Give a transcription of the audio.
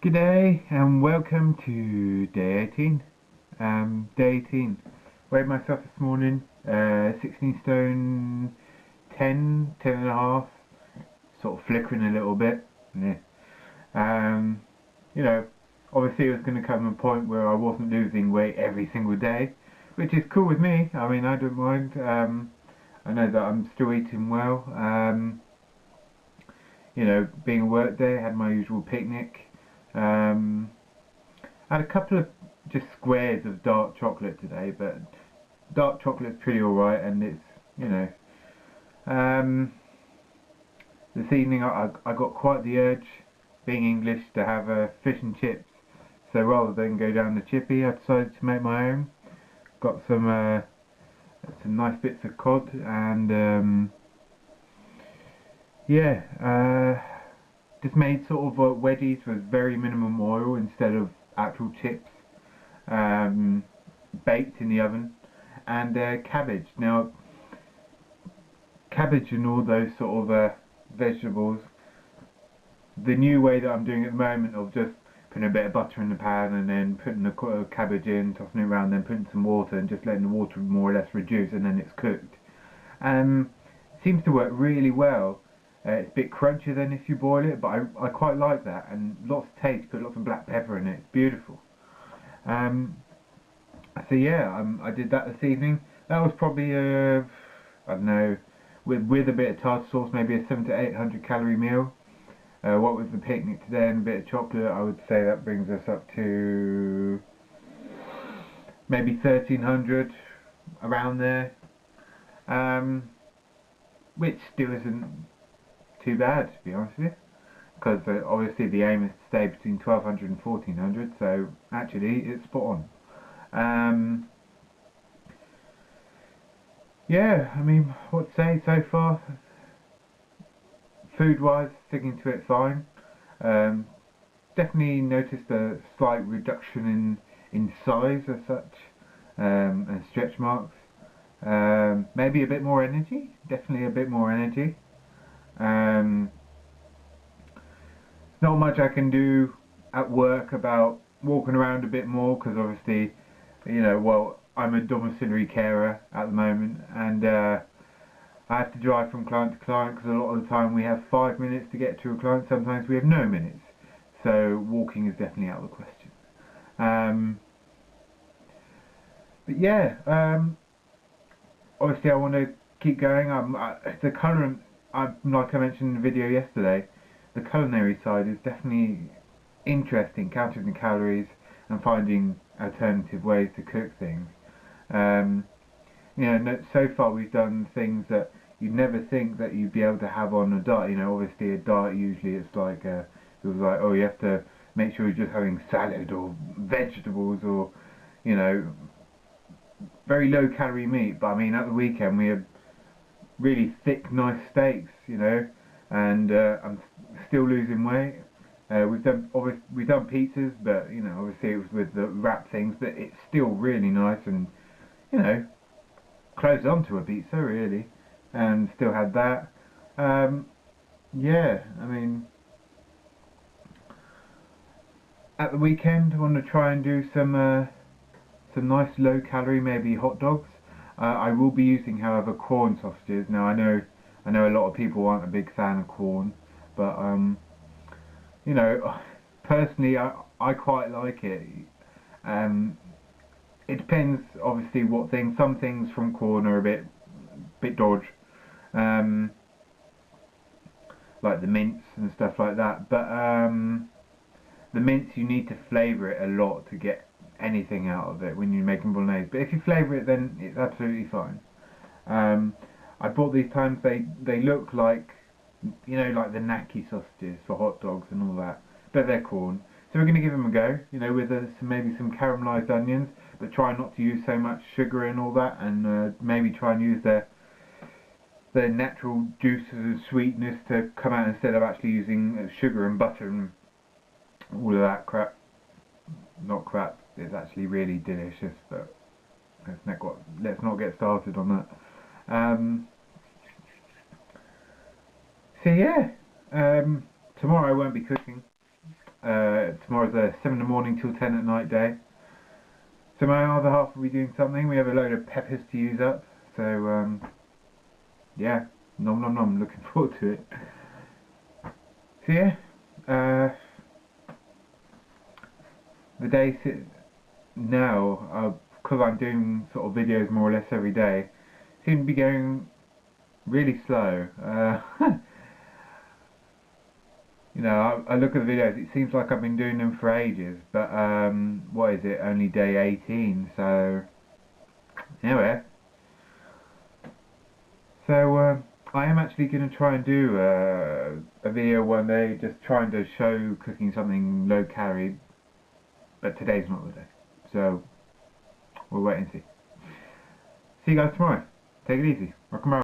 G'day and welcome to day 18. Day 18. Weighed myself this morning, 16 stone 10 and a half, sort of flickering a little bit. Yeah. Um, you know, Obviously it was going to come a point where I wasn't losing weight every single day, which is cool with me. I mean, I don't mind. I know that I'm still eating well. Being a work day, had my usual picnic. Um, I had a couple of just squares of dark chocolate today, but dark chocolate's pretty alright, and it's, you know. Um, this evening I got quite the urge, being English, to have fish and chips. So rather than go down the chippy, I decided to make my own. Got some nice bits of cod and yeah, just made sort of wedgies with very minimum oil instead of actual chips. Um, Baked in the oven, and cabbage. Now, cabbage and all those sort of vegetables, the new way that I'm doing at the moment of just putting a bit of butter in the pan and then putting the cabbage in, tossing it around, then putting some water and just letting the water more or less reduce, and then it's cooked. Um, Seems to work really well. It's a bit crunchier than if you boil it, but I quite like that, and lots of taste. Put lots of black pepper in it. It's beautiful. Um, So yeah, I did that this evening. That was probably I don't know, with a bit of tartar sauce, maybe a 700 to 800 calorie meal. What with the picnic today and a bit of chocolate, I would say that brings us up to maybe 1300, around there. Um, which still isn't too bad, to be honest with you, because obviously the aim is to stay between 1200 and 1400. So actually, it's spot on. Um, Yeah, I mean, what to say so far? Food wise, sticking to it fine. Um, Definitely noticed a slight reduction in size as such, and stretch marks. Maybe a bit more energy, definitely a bit more energy. Um, Not much I can do at work about walking around a bit more because obviously, well, I'm a domiciliary carer at the moment, and I have to drive from client to client because a lot of the time we have 5 minutes to get to a client. Sometimes we have no minutes. So walking is definitely out of the question. Um, but yeah, obviously I want to keep going. The current, like I mentioned in the video yesterday, the culinary side is definitely interesting, counting the calories and finding alternative ways to cook things. Um, so far we've done things that you'd never think that you'd be able to have on a diet. Obviously a diet usually it's like it was like, oh, you have to make sure you're just having salad or vegetables or you know very low calorie meat. But I mean, at the weekend we had really thick, nice steaks, and I'm still losing weight. We've done pizzas, but obviously it was with the wrap things, but it's still really nice and you know close on to a pizza really, and still had that. Um, yeah, I mean, at the weekend I want to try and do some nice low calorie, maybe hot dogs. I will be using, however, corn sausages. Now I know a lot of people aren't a big fan of corn, but you know, personally I quite like it. Um, it depends, obviously, what things. Some things from corn are a bit dodge. Um, like the mince and stuff like that. But the mince, you need to flavour it a lot to get anything out of it when you're making bolognese. But if you flavour it, then it's absolutely fine. Um, I bought these times. They look like like the Naki sausages for hot dogs and all that, but they're corn. So we're going to give them a go. With maybe some caramelised onions, but try not to use so much sugar and all that, and maybe try and use their natural juices and sweetness to come out instead of actually using sugar and butter and all of that crap. Not crap. It's actually really delicious, but let's not get started on that. So yeah, tomorrow I won't be cooking. tomorrow's a 7 in the morning till 10 at night day. So my other half will be doing something. We have a load of peppers to use up. So yeah, nom nom nom, looking forward to it. So yeah, the day now, because I'm doing sort of videos more or less every day, seem to be going really slow. You know, I look at the videos, it seems like I've been doing them for ages, but what is it, only day 18, so anyway. So I am actually going to try and do a video one day, just trying to show cooking something low calorie, but today's not the day, so we'll wait and see. See you guys tomorrow. Take it easy. Rock and roll.